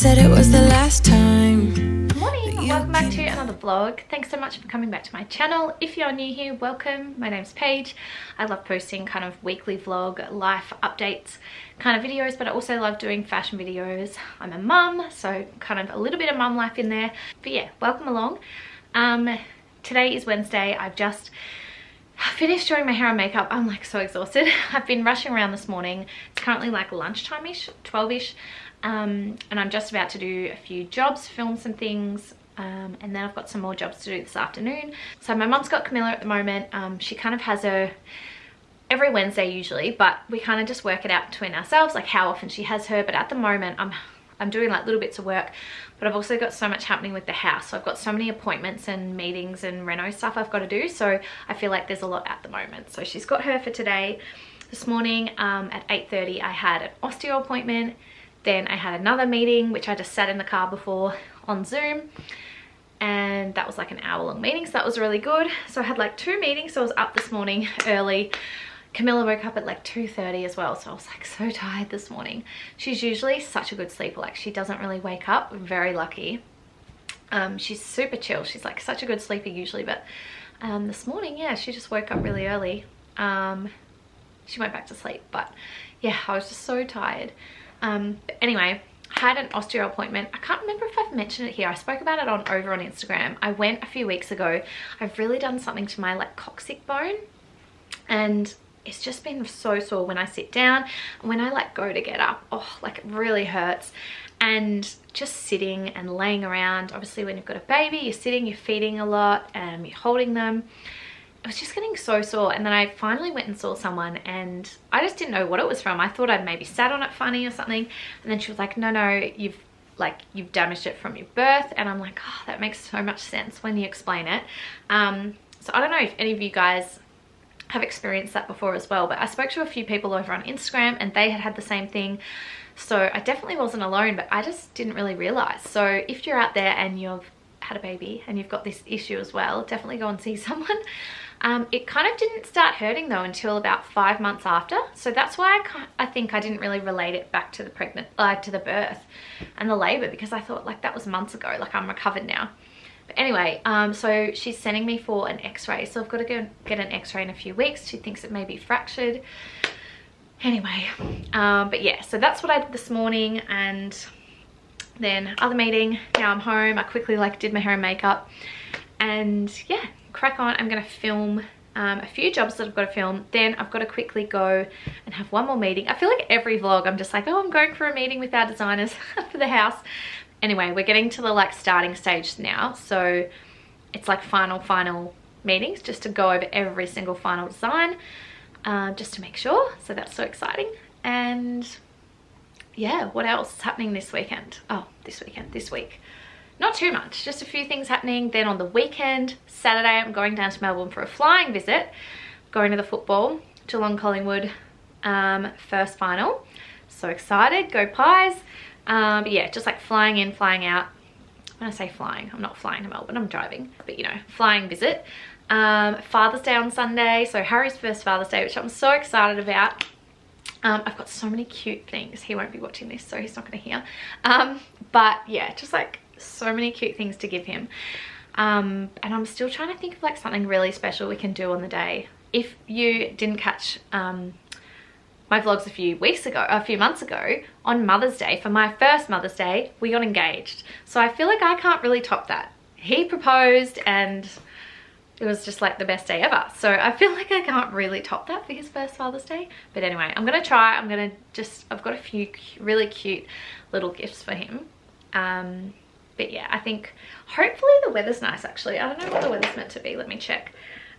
said it was the last time. Good morning, welcome back to another vlog. Thanks so much for coming back to my channel. If you're new here, welcome. My name's Paige. I love posting kind of weekly vlog, life updates kind of videos, but I also love doing fashion videos. I'm a mum, so kind of a little bit of mum life in there. But yeah, welcome along. Today is Wednesday. I've just finished doing my hair and makeup. I'm like so exhausted. I've been rushing around this morning. It's currently like lunchtime-ish, 12-ish. And I'm just about to do a few jobs, film some things, and then I've got some more jobs to do this afternoon. So my mum's got Camilla at the moment. She kind of has her every Wednesday usually, but we kind of just work it out between ourselves, like how often she has her. But at the moment I'm doing like little bits of work, but I've also got so much happening with the house. So I've got so many appointments and meetings and reno stuff I've got to do. So I feel like there's a lot at the moment. So she's got her for today. This morning at 8:30 I had an osteo appointment. Then I had another meeting, which I just sat in the car before on Zoom. And that was like an hour-long meeting, so that was really good. So I had like 2 meetings, so I was up this morning early. Camilla woke up at like 2:30 as well, so I was like so tired this morning. She's usually such a good sleeper, like she doesn't really wake up. I'm very lucky. She's super chill. She's like such a good sleeper usually, but this morning, yeah, she just woke up really early. She went back to sleep, but yeah, I was just so tired. But anyway, I had an osteo appointment. I can't remember if I've mentioned it here. I spoke about it over on Instagram. I went a few weeks ago. I've really done something to my like coccyx bone, and it's just been so sore when I sit down, and when I like go to get up, oh, like it really hurts. And just sitting and laying around, obviously when you've got a baby, you're sitting, you're feeding a lot, you're holding them. I was just getting so sore, and then I finally went and saw someone, and I just didn't know what it was from. I thought I'd maybe sat on it funny or something, and then she was like, no, you've damaged it from your birth. And I'm like, oh, that makes so much sense when you explain it. So I don't know if any of you guys have experienced that before as well, but I spoke to a few people over on Instagram and they had the same thing. So I definitely wasn't alone, but I just didn't really realize. So if you're out there and you've had a baby and you've got this issue as well, definitely go and see someone. It kind of didn't start hurting though until about 5 months after. So that's why I think I didn't really relate it back to the to the birth and the labor, because I thought like that was months ago, like I'm recovered now. But anyway, so she's sending me for an x-ray. So I've got to go get an x-ray in a few weeks. She thinks it may be fractured. Anyway, but yeah, so that's what I did this morning. And then other meeting, now I'm home. I quickly like did my hair and makeup, and yeah, crack on. I'm gonna film a few jobs that I've got to film. Then I've got to quickly go and have one more meeting. I feel like every vlog I'm just like, oh, I'm going for a meeting with our designers for the house. Anyway, we're getting to the like starting stage now, so it's like final meetings just to go over every single final design, just to make sure. So that's so exciting. And yeah, what else is happening this weekend? Oh, this week. Not too much, just a few things happening. Then on the weekend, Saturday, I'm going down to Melbourne for a flying visit. Going to the football, Geelong Collingwood first final. So excited, go Pies. But yeah, just like flying in, flying out. When I say flying, I'm not flying to Melbourne, I'm driving. But you know, flying visit. Father's Day on Sunday, so Harry's first Father's Day, which I'm so excited about. I've got so many cute things. He won't be watching this, so he's not going to hear. But yeah, just like so many cute things to give him. And I'm still trying to think of like something really special we can do on the day. If you didn't catch my vlogs a few months ago, on Mother's Day, for my first Mother's Day, we got engaged. So I feel like I can't really top that. He proposed and it was just like the best day ever. So I feel like I can't really top that for his first Father's Day. But anyway, I'm gonna try. I've got a few really cute little gifts for him. But yeah, I think hopefully the weather's nice actually. I don't know what the weather's meant to be, let me check.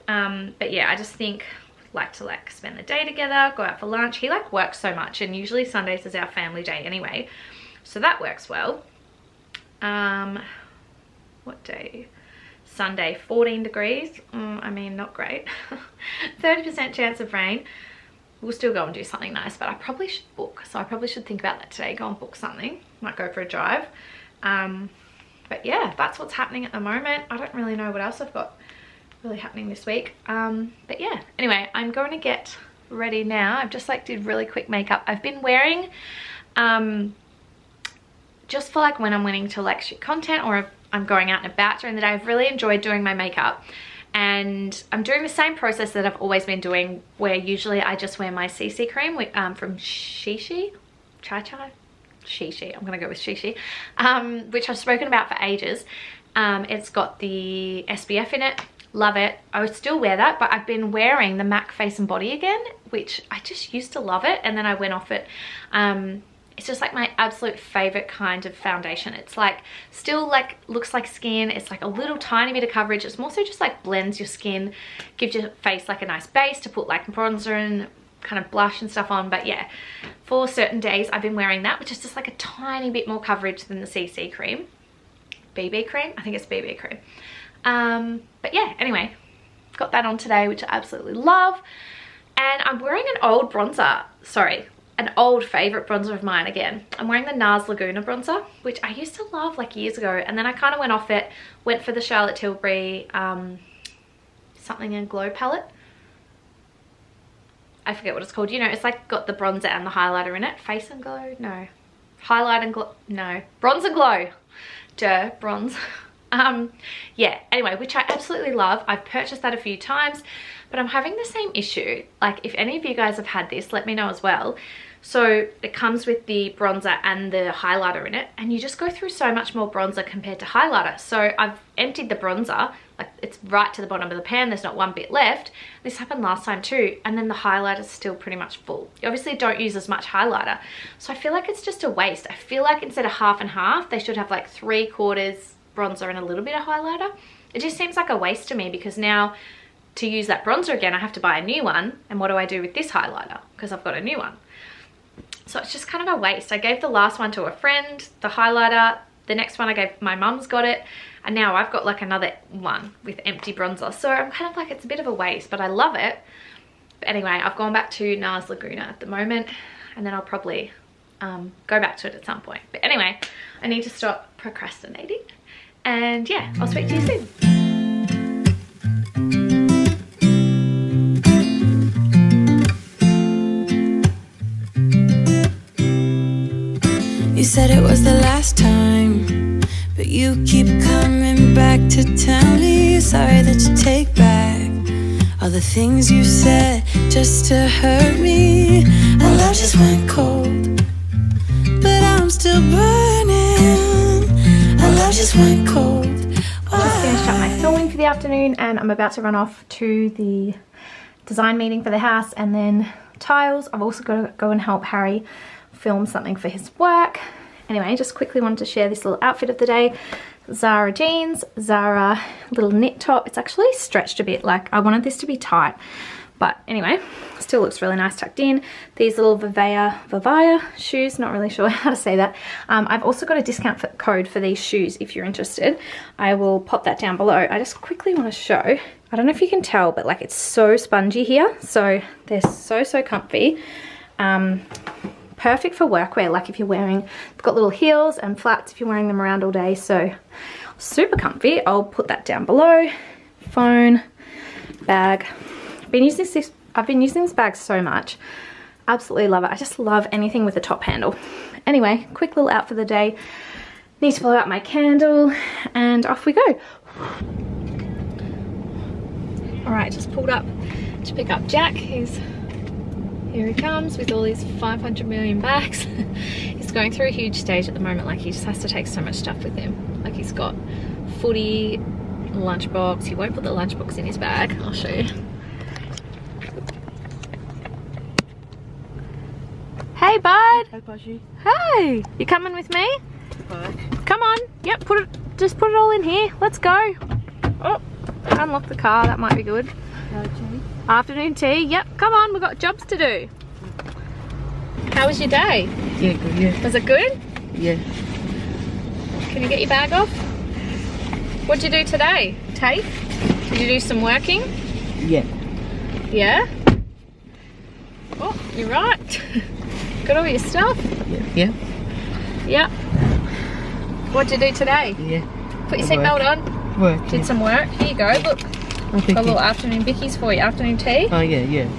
But yeah, I just think like to like spend the day together, go out for lunch. He like works so much, and usually Sundays is our family day anyway. So that works well. What day? Sunday, 14 degrees. I mean, not great. 30% chance of rain. We'll still go and do something nice, but I probably should book. So I probably should think about that today, go and book something. Might go for a drive. But yeah, that's what's happening at the moment. I don't really know what else I've got really happening this week. But yeah, anyway, I'm going to get ready now. I've just like did really quick makeup. I've been wearing just for like when I'm wanting to like shoot content or if I'm going out and about during the day. I've really enjoyed doing my makeup, and I'm doing the same process that I've always been doing, where usually I just wear my CC cream from Shishi, Shishi, I'm gonna go with Shishi, which I've spoken about for ages. It's got the SPF in it. Love it. I would still wear that, but I've been wearing the MAC Face and Body again, which I just used to love it, and then I went off it. It's just like my absolute favorite kind of foundation. It's like still like looks like skin. It's like a little tiny bit of coverage. It's more so just like blends your skin, gives your face like a nice base to put like bronzer and kind of blush and stuff on. But yeah, for certain days I've been wearing that, which is just like a tiny bit more coverage than the CC cream. BB cream, I think it's BB cream. But yeah, anyway, got that on today, which I absolutely love. And I'm wearing an old bronzer, sorry, an old favorite bronzer of mine again. I'm wearing the NARS Laguna bronzer, which I used to love like years ago, and then I kind of went off it, went for the Charlotte Tilbury something in glow palette. I forget what it's called. You know, it's like got the bronzer and the highlighter in it. Face and Glow? No. Highlight and Glow? No. Bronze and Glow. Duh, bronze. Yeah, anyway, which I absolutely love. I've purchased that a few times, but I'm having the same issue. Like, if any of you guys have had this, let me know as well. So it comes with the bronzer and the highlighter in it, and you just go through so much more bronzer compared to highlighter. So I've emptied the bronzer, like it's right to the bottom of the pan, there's not one bit left. This happened last time too, and then the highlighter's still pretty much full. You obviously don't use as much highlighter, so I feel like it's just a waste. I feel like instead of half and half, they should have like 3/4 bronzer and a little bit of highlighter. It just seems like a waste to me, because now to use that bronzer again, I have to buy a new one, and what do I do with this highlighter? Because I've got a new one. So it's just kind of a waste. I gave the last one to a friend, the highlighter. The next one I gave, my mum's got it. And now I've got like another one with empty bronzer. So I'm kind of like, it's a bit of a waste, but I love it. But anyway, I've gone back to NARS Laguna at the moment. And then I'll probably go back to it at some point. But anyway, I need to stop procrastinating. And yeah, I'll speak to you soon. You said it was the last time, but you keep coming back to tell me you're sorry that you take back all the things you said just to hurt me. Our love just went cold, but I'm still burning. Our love just went cold. I just finished up my filming for the afternoon, and I'm about to run off to the design meeting for the house and then tiles. I've also got to go and help Harry film something for his work. Anyway, just quickly wanted to share this little outfit of the day. Zara jeans, Zara little knit top. It's actually stretched a bit, like I wanted this to be tight, but anyway, still looks really nice tucked in. These little Vivaya shoes, not really sure how to say that. I've also got a discount code for these shoes if you're interested. I will pop that down below. I just quickly want to show, I don't know if you can tell, but like it's so spongy here, so they're so comfy. Perfect for workwear, like if you're wearing, they've got little heels and flats if you're wearing them around all day, so super comfy. I'll put that down below. Phone, bag. I've been using this bag so much. Absolutely love it. I just love anything with a top handle. Anyway, quick little out for the day. Need to blow out my candle and off we go. All right, just pulled up to pick up Jack. Here he comes with all his 500 million bags. He's going through a huge stage at the moment, like he just has to take so much stuff with him. Like he's got footy, lunchbox. He won't put the lunchbox in his bag. I'll show you. Hey bud. Hey Paige. Hey, you coming with me? Hi. Come on. Yep, just put it all in here. Let's go. Oh, unlock the car, that might be good. Afternoon tea, yep, come on, we've got jobs to do. How was your day? Yeah, good, yeah. Was it good? Yeah. Can you get your bag off? What'd you do today? Tape? Did you do some working? Yeah. Yeah? Oh, you're right. Got all your stuff? Yeah. Yeah. What'd you do today? Yeah. Put your seatbelt on. Work. Did some work. Here you go, look. Got a little afternoon bickies for you, afternoon tea. Oh yeah, yeah.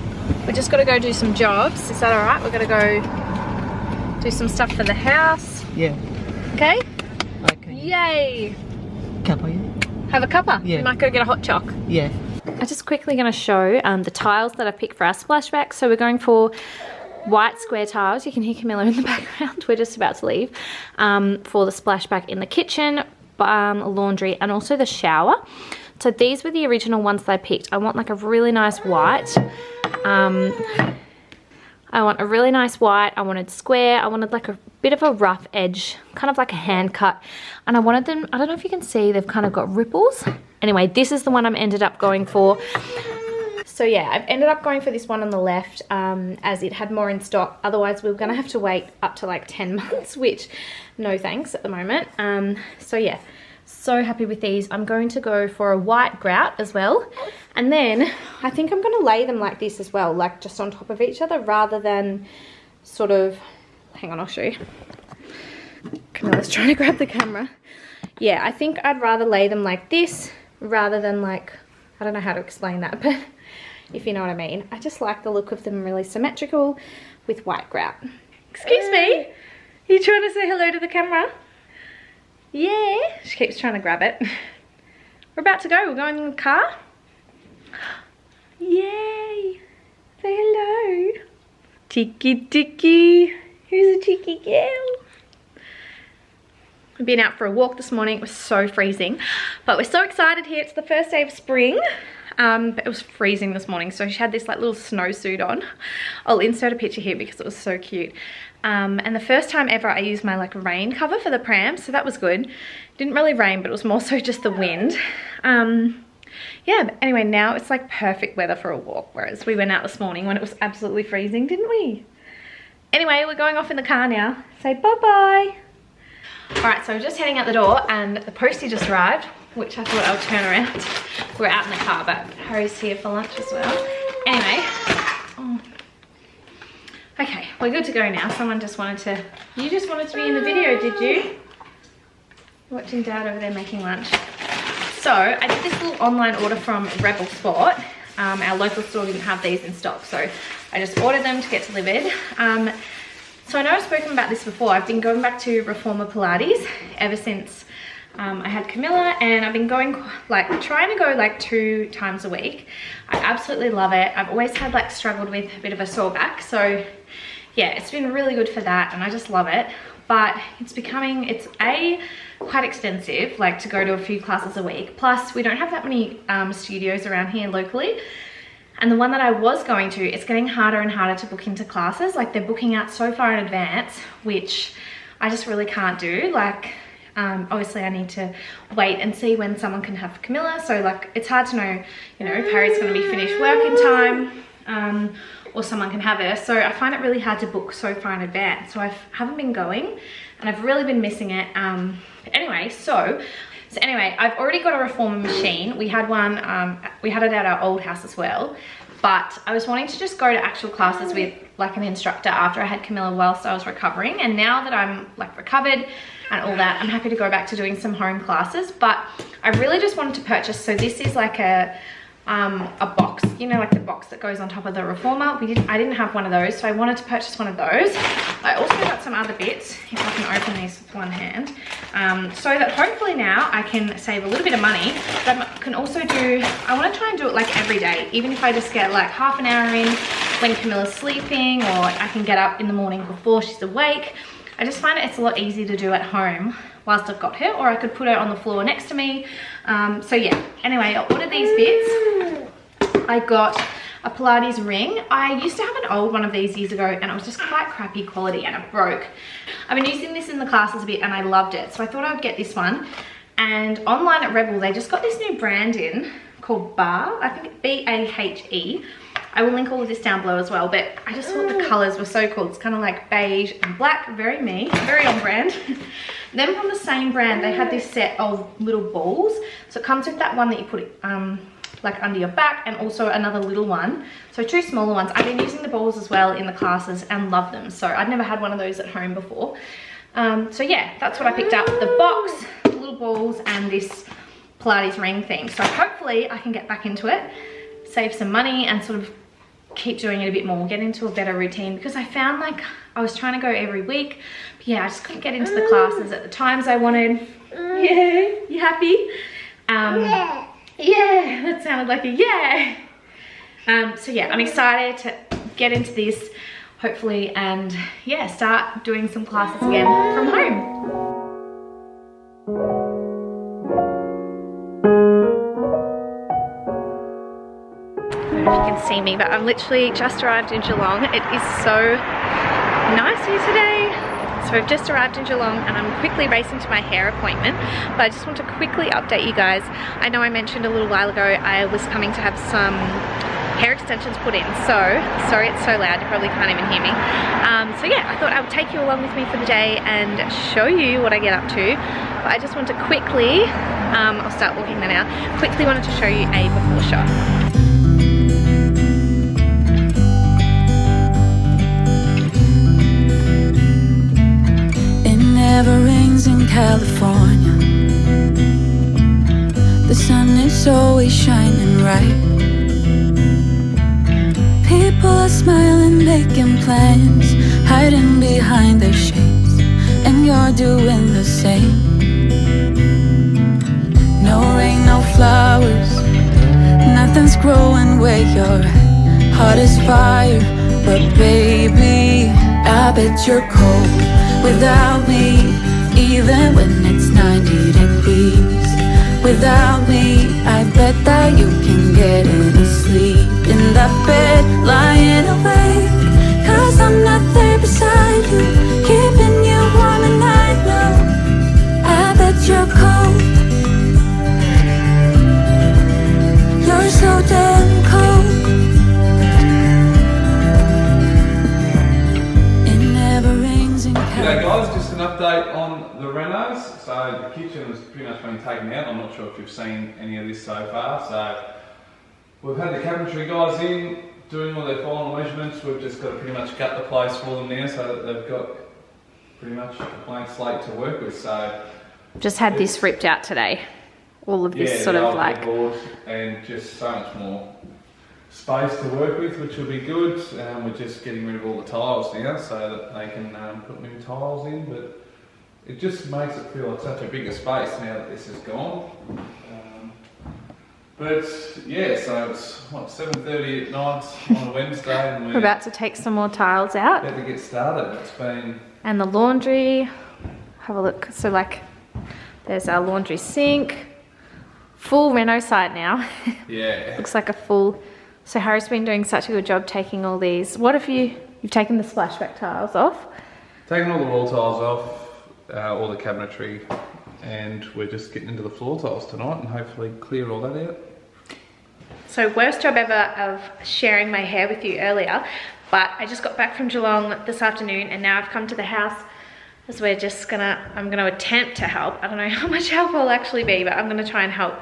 We just got to go do some jobs. Is that all right? We're going to go do some stuff for the house. Yeah. okay? Okay. Yay! Cuppa, yeah? Have a cuppa? Yeah. We might go get a hot choc. Yeah. I'm just quickly going to show the tiles that I picked for our splashback. So we're going for white square tiles. You can hear Camilla in the background. We're just about to leave. For the splashback in the kitchen, laundry, and also the shower. So these were the original ones that I picked. I want like a really nice white. I want a really nice white. I wanted square. I wanted like a bit of a rough edge, kind of like a hand cut. And I wanted them, I don't know if you can see, they've kind of got ripples. Anyway, this is the one I'm ended up going for. So yeah, I've ended up going for this one on the left as it had more in stock. Otherwise, we were gonna have to wait up to like 10 months, which no thanks at the moment. So yeah, so happy with these. I'm going to go for a white grout as well. And then I think I'm gonna lay them like this as well, like just on top of each other rather than sort of, hang on, I'll show you. Camilla's trying to grab the camera. Yeah, I think I'd rather lay them like this rather than like, I don't know how to explain that, but if you know what I mean. I just like the look of them really symmetrical with white grout. Excuse me, are you trying to say hello to the camera? Yeah, she keeps trying to grab it. We're about to go, we're going in the car. Yay, say hello. Tiki tiki, who's a tiki girl? We've been out for a walk this morning. It was so freezing, but we're so excited here. It's the first day of spring. But it was freezing this morning, so she had this like little snowsuit on. I'll insert a picture here because it was so cute. And the first time ever I used my like rain cover for the pram, so that was good. Didn't really rain, but it was more so just the wind. Yeah, but anyway, now it's like perfect weather for a walk, whereas we went out this morning when it was absolutely freezing, didn't we? Anyway, we're going off in the car now. Say bye-bye. All right, so we're just heading out the door and the postie just arrived, which I thought I would turn around. We're out in the car, but Harry's here for lunch as well. Anyway, okay, we're good to go now. Someone just wanted to, you just wanted to be in the video, did you? Watching Dad over there making lunch. So I did this little online order from Rebel Sport. Our local store didn't have these in stock, so I just ordered them to get delivered. So I know I've spoken about this before. I've been going back to Reformer Pilates ever since I had Camilla, and I've been going like trying to go like 2 times a week. I absolutely love it. I've always had like struggled with a bit of a sore back, so yeah, it's been really good for that, and I just love it. But it's quite expensive, like to go to a few classes a week. Plus we don't have that many studios around here locally. And the one that I was going to, it's getting harder and harder to book into classes. Like they're booking out so far in advance, which I just really can't do. Like obviously I need to wait and see when someone can have Camilla. So like it's hard to know, you know, if Harry's going to be finished work in time or someone can have her. So I find it really hard to book so far in advance. So I haven't been going and I've really been missing it. Anyway, so anyway, I've already got a reformer machine. We had one, we had it at our old house as well, but I was wanting to just go to actual classes with like an instructor after I had Camilla whilst I was recovering. And now that I'm like recovered and all that, I'm happy to go back to doing some home classes. But I really just wanted to purchase, so this is like a box, you know, like the box that goes on top of the reformer. I didn't have one of those, so I wanted to purchase one of those. I also got some other bits, if I can open these with one hand, so that hopefully now I can save a little bit of money. But I can also do, I want to try and do it like every day, even if I just get like half an hour in when Camilla's sleeping, or I can get up in the morning before she's awake. I just find it's a lot easier to do at home whilst I've got her, or I could put her on the floor next to me. So yeah, anyway, I ordered these bits. I got a Pilates ring. I used to have an old one of these years ago and it was just quite crappy quality and it broke. I've been using this in the classes a bit and I loved it, so I thought I would get this one. And online at Rebel, they just got this new brand in called Bar, I think B-A-H-E. I will link all of this down below as well, but I just thought the colors were so cool. It's kind of like beige and black, very me, very on brand. Then from the same brand, they had this set of little balls. So it comes with that one that you put like under your back, and also another little one. So 2 smaller ones. I've been using the balls as well in the classes and love them. So I'd never had one of those at home before. So yeah, that's what I picked up. The box, the little balls, and this Pilates ring thing. So hopefully I can get back into it, save some money, and sort of keep doing it a bit more, get into a better routine, because I found like I was trying to go every week, but yeah, I just couldn't get into the classes at the times I wanted. Yeah, you happy? Yeah, that sounded like a yeah. So yeah, I'm excited to get into this hopefully, and yeah, start doing some classes again from home. I don't know if you can see me, but I'm literally just arrived in Geelong. It is so nice here today. So we've just arrived in Geelong and I'm quickly racing to my hair appointment, but I just want to quickly update you guys. I know I mentioned a little while ago I was coming to have some hair extensions put in, so sorry it's so loud, you probably can't even hear me. So yeah, I thought I would take you along with me for the day and show you what I get up to. But I just want to quickly, I'll start walking there now, quickly wanted to show you a before shot. Never rains in California. The sun is always shining bright. People are smiling, making plans, hiding behind their shades, and you're doing the same. No rain, no flowers, nothing's growing where you're at. Heart is fire, but baby, I bet you're cold without me, even when it's 90 degrees. Without me, I bet that you can get any sleep in that bed, lying awake. 'Cause I'm not there beside you, keeping you warm and I know I bet you're cold. You're so damn cold. G'day guys, just an update on the renos. So the kitchen has pretty much been taken out. I'm not sure if you've seen any of this so far. So we've had the cabinetry guys in, doing all their final measurements. We've just got to pretty much gut the place for them now so that they've got pretty much a blank slate to work with. So just had this ripped out today. All of this sort of like... and just so much more space to work with, which will be good. We're just getting rid of all the tiles now so that they can put new tiles in, but it just makes it feel like such a bigger space now that this is gone. But yeah, so it's what, 7:30 at night on a Wednesday, and we're about to take some more tiles out. About to get started. It's been... And the laundry, have a look. So like, there's our laundry sink, full reno site now. Yeah. Looks like a full... So Harry's been doing such a good job taking all these. What have you've taken the splashback tiles off? Taking all the wall tiles off, all the cabinetry, and we're just getting into the floor tiles tonight and hopefully clear all that out. So worst job ever of sharing my hair with you earlier, but I just got back from Geelong this afternoon and now I've come to the house as we're just I'm gonna attempt to help. I don't know how much help I'll actually be, but I'm gonna try and help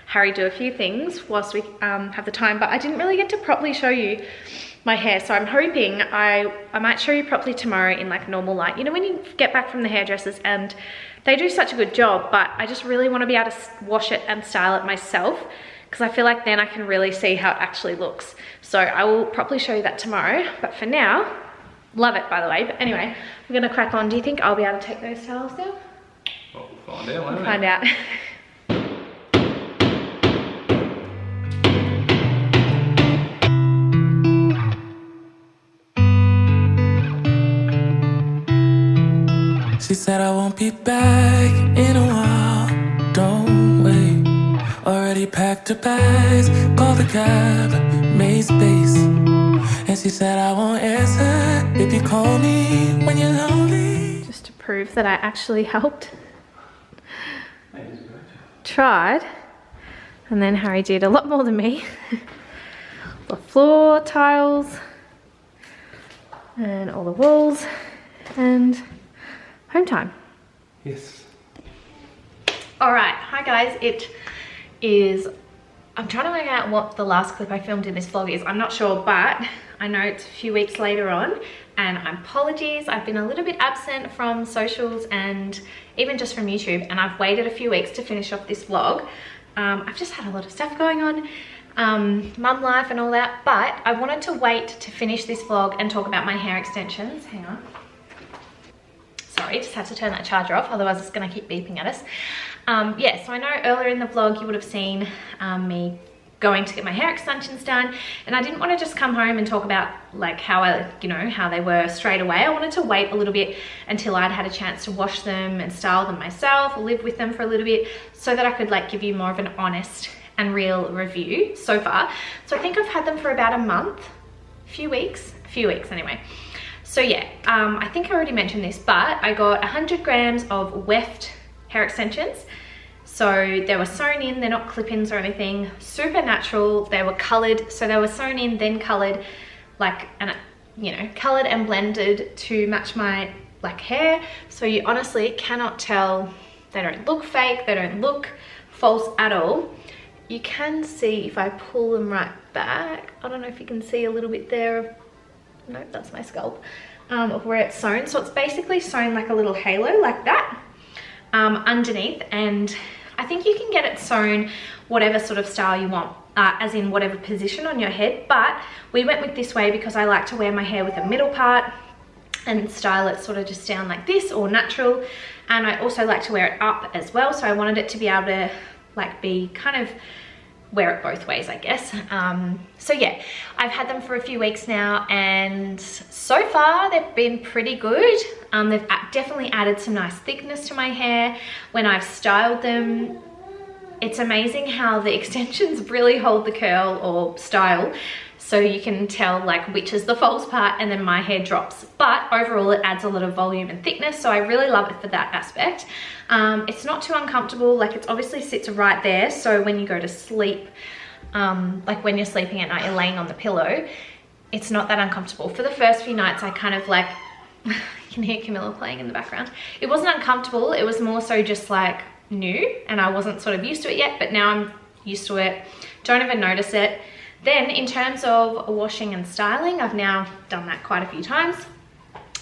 Harry do a few things whilst we have the time. But I didn't really get to properly show you my hair, so I'm hoping I might show you properly tomorrow in like normal light. You know when you get back from the hairdressers and they do such a good job, but I just really want to be able to wash it and style it myself, because I feel like then I can really see how it actually looks. So I will properly show you that tomorrow, but for now, love it by the way. But anyway, we're gonna crack on. Do you think I'll be able to take those towels down? Well, we'll find out, won't we? We'll find out. She said I won't be back in a while, don't wait. Already packed her bags, called the cab, made space. And she said I won't answer if you call me when you're lonely. Just to prove that I actually helped. Tried. And then Harry did a lot more than me. The floor tiles and all the walls and home time. Yes. All right, hi guys. It is, I'm trying to work out what the last clip I filmed in this vlog is. I'm not sure, but I know it's a few weeks later on, and apologies. I've been a little bit absent from socials and even just from YouTube, and I've waited a few weeks to finish off this vlog. I've just had a lot of stuff going on. mum life and all that, but I wanted to wait to finish this vlog and talk about my hair extensions. Hang on. Sorry, just had to turn that charger off, otherwise it's gonna keep beeping at us. Yeah, so I know earlier in the vlog you would have seen me going to get my hair extensions done, and I didn't want to just come home and talk about like how how they were straight away. I wanted to wait a little bit until I'd had a chance to wash them and style them myself, live with them for a little bit, so that I could like give you more of an honest and real review so far. So I think I've had them for about a month, a few weeks anyway. So yeah, I think I already mentioned this, but I got 100 grams of weft hair extensions. So they were sewn in, they're not clip-ins or anything, super natural. They were colored, so they were sewn in, then colored, like, and colored and blended to match my black hair. So you honestly cannot tell. They don't look fake, they don't look false at all. You can see if I pull them right back, I don't know if you can see a little bit there. Nope, that's my scalp, of where it's sewn. So it's basically sewn like a little halo like that underneath, and I think you can get it sewn whatever sort of style you want, as in whatever position on your head, but we went with this way because I like to wear my hair with a middle part and style it sort of just down like this or natural, and I also like to wear it up as well, so I wanted it to be able to like be kind of wear it both ways, I guess. So yeah, I've had them for a few weeks now, and so far they've been pretty good. They've definitely added some nice thickness to my hair when I've styled them. It's amazing how the extensions really hold the curl or style, so you can tell like which is the false part, and then my hair drops. But overall it adds a lot of volume and thickness, so I really love it for that aspect. It's not too uncomfortable, like it obviously sits right there, so when you go to sleep, like when you're sleeping at night, you're laying on the pillow, it's not that uncomfortable. For the first few nights I kind of like, you can hear Camilla playing in the background. It wasn't uncomfortable, it was more so just like new, and I wasn't sort of used to it yet, but now I'm used to it, don't even notice it. Then in terms of washing and styling, I've now done that quite a few times,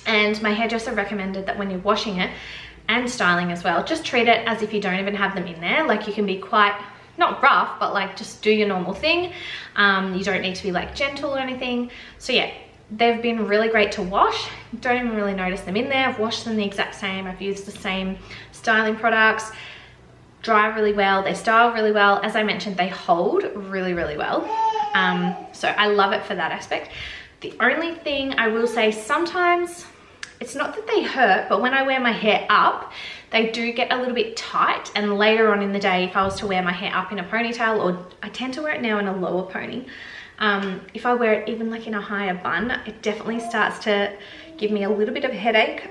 and my hairdresser recommended that when you're washing it and styling as well, just treat it as if you don't even have them in there. Like you can be quite, not rough, but like just do your normal thing. You don't need to be like gentle or anything. So yeah, they've been really great to wash. Don't even really notice them in there. I've washed them the exact same. I've used the same styling products. Dry really well, they style really well. As I mentioned, they hold really, really well. So I love it for that aspect. The only thing I will say, sometimes it's not that they hurt, but when I wear my hair up, they do get a little bit tight, and later on in the day, if I was to wear my hair up in a ponytail, or I tend to wear it now in a lower pony, if I wear it even like in a higher bun, it definitely starts to give me a little bit of a headache,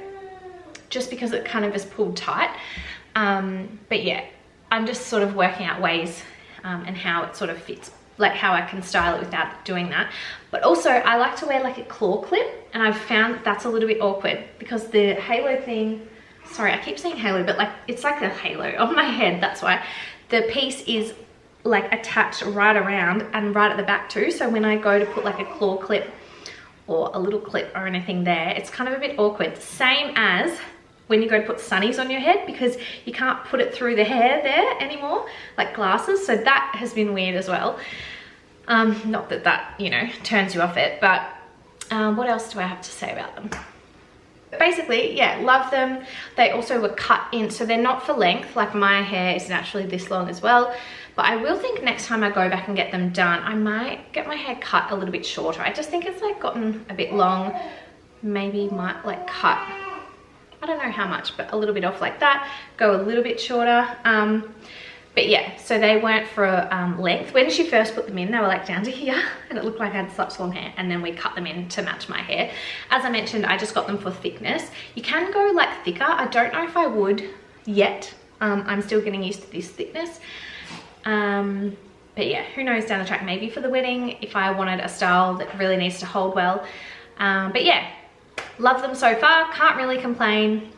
just because it kind of is pulled tight. But yeah, I'm just sort of working out ways and how it sort of fits, like how I can style it without doing that. But also I like to wear like a claw clip, and I've found that's a little bit awkward because the halo thing, sorry I keep saying halo, but like it's like the halo on my head, that's why. The piece is like attached right around and right at the back too, so when I go to put like a claw clip or a little clip or anything there, it's kind of a bit awkward. Same as when you go to put sunnies on your head, because you can't put it through the hair there anymore, like glasses, so that has been weird as well. Not that that, you know, turns you off it, but what else do I have to say about them? Basically, yeah, love them. They also were cut in, so they're not for length, like my hair is naturally this long as well, but I will think next time I go back and get them done, I might get my hair cut a little bit shorter. I just think it's like gotten a bit long, maybe might like cut, I don't know how much, but a little bit off like that, go a little bit shorter. But yeah, so they weren't for length. When she first put them in, they were like down to here, and it looked like I had such long hair, and then we cut them in to match my hair. As I mentioned, I just got them for thickness. You can go like thicker. I don't know if I would yet. I'm still getting used to this thickness. But yeah, who knows down the track, maybe for the wedding, if I wanted a style that really needs to hold well. But yeah, love them so far, can't really complain,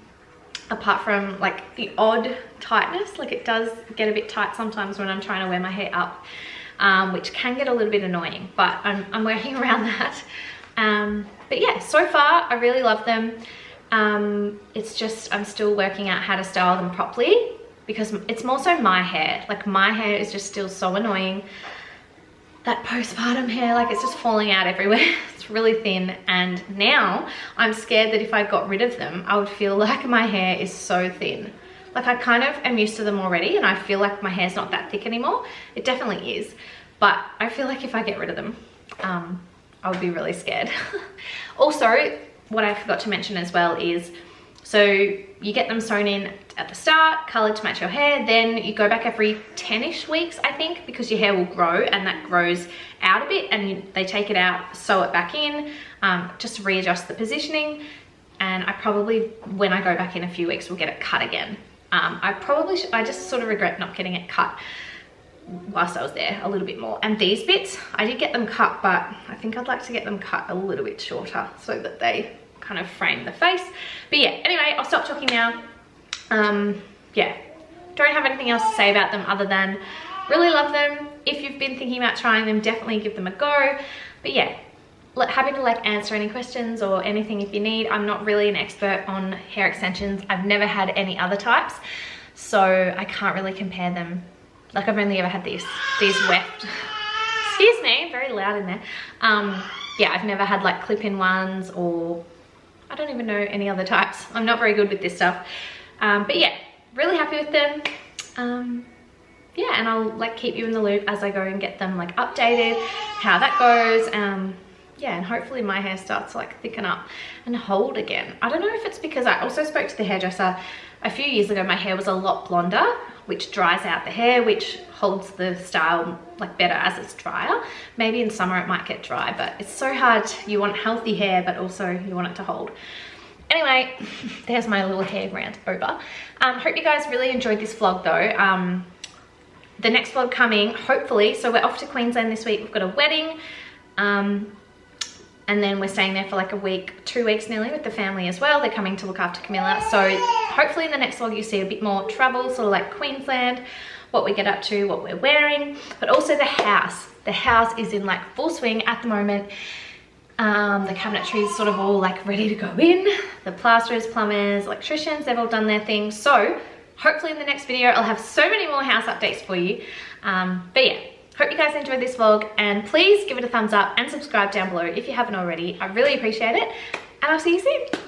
apart from like the odd tightness. Like it does get a bit tight sometimes when I'm trying to wear my hair up, which can get a little bit annoying, but I'm working around that. But yeah, so far I really love them. It's just I'm still working out how to style them properly, because it's more so my hair. Like my hair is just still so annoying. that postpartum hair, like it's just falling out everywhere. It's really thin, and now I'm scared that if I got rid of them, I would feel like my hair is so thin. Like I kind of am used to them already, and I feel like my hair's not that thick anymore. It definitely is, but I feel like if I get rid of them, I would be really scared. Also, what I forgot to mention as well is, so you get them sewn in at the start, colored to match your hair, then you go back every 10-ish weeks, I think, because your hair will grow and that grows out a bit, and they take it out, sew it back in, just to readjust the positioning. And I probably, when I go back in a few weeks, will get it cut again. I just sort of regret not getting it cut whilst I was there a little bit more. And these bits, I did get them cut, but I think I'd like to get them cut a little bit shorter so that they kind of frame the face. But yeah, anyway, I'll stop talking now. Yeah, don't have anything else to say about them other than really love them. If you've been thinking about trying them, definitely give them a go. But yeah, happy to like answer any questions or anything if you need. I'm not really an expert on hair extensions. I've never had any other types, so I can't really compare them. Like I've only ever had these weft. Excuse me, very loud in there. Yeah, I've never had like clip-in ones, or I don't even know any other types. I'm not very good with this stuff. But yeah, really happy with them. Yeah, and I'll like keep you in the loop as I go and get them like updated, how that goes. Yeah, and hopefully my hair starts to like thicken up and hold again. I don't know if it's because I also spoke to the hairdresser a few years ago. My hair was a lot blonder, which dries out the hair, which holds the style like better as it's drier. Maybe in summer it might get dry, but it's so hard. You want healthy hair, but also you want it to hold. Anyway, there's my little hair rant over. Hope you guys really enjoyed this vlog though. The next vlog coming, hopefully, so we're off to Queensland this week. We've got a wedding, and then we're staying there for like a week, 2 weeks nearly, with the family as well. They're coming to look after Camilla. So hopefully in the next vlog you see a bit more travel, sort of like Queensland, what we get up to, what we're wearing, but also the house. The house is in like full swing at the moment. The cabinetry is sort of all like ready to go in. The plasterers, plumbers, electricians, they've all done their thing. So hopefully in the next video I'll have so many more house updates for you. But yeah, hope you guys enjoyed this vlog, and please give it a thumbs up and subscribe down below if you haven't already. I really appreciate it, and I'll see you soon.